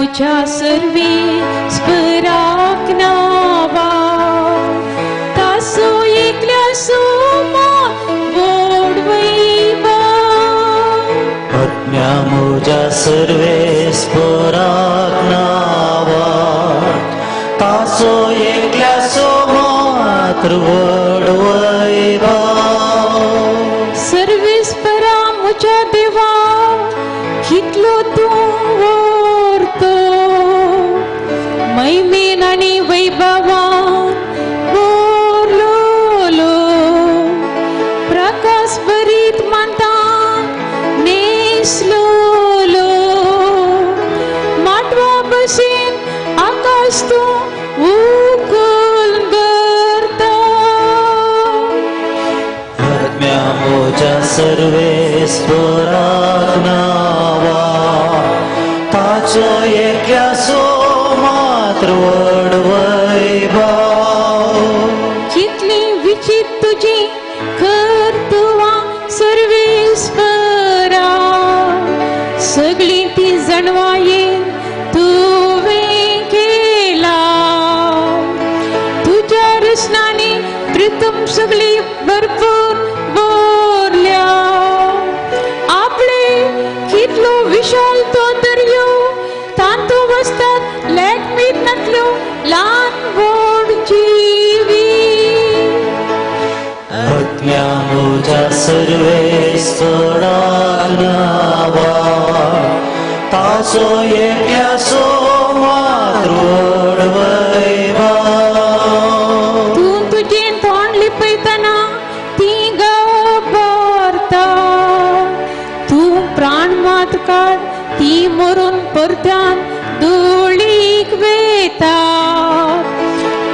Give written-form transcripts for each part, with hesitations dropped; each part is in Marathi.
तुझ्या सर्वे स्पराक नावा तासो एकल्या सोमा गोड वैभव आज्ञा मुझ्या सर्वे स्पराक नावा तासो एकल्या सोमात्र वड वैभव सर्वे स्परा मुझ्या देवा कितलो तू वर्तो मैमेन आणि वैभवान बोललो प्रकाश भरीत मानता नेसलो माटवा बसेन आकाश तू उकल करता आज्ञा मुझ्या सर्वे स्पराक नावा ताचो एकल्या सोमात्र वड वैभव कितली विचित्र तुझी कर्तुवा सर्वेस्परा सगळी ती जणवाये तुवे केला तुझ्या रचनाने प्रथम सगळी भरपूर बोलल्या आपले कितलो विशाल तो दर्यो तांतो वस्तात लेक मीत नटलो लहान बोड जीवी आज्ञा मुझ्या सर्वे स्पराक नावा ताचो एकल्या सोमात्र वड वैभव तू तुझे तोंड लिपयतना ती घाबरता तू प्राण मात काढ ती मरून परत्यान धुळीक वेता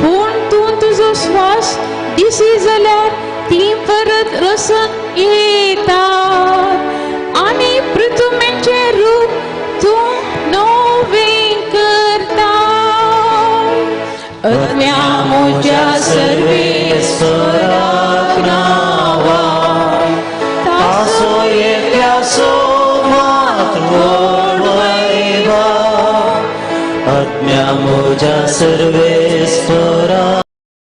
पूण तू तुझो श्वास दिसी जाल्यार ती परत रसन येता आणि पृथ्वीचे रूप तू नवे करता आज्ञा मुझ्या सर्वे स्पराक नावा तासो एकल्या सोमात्र वड वैभव आज्ञा मुझ्या सर्वे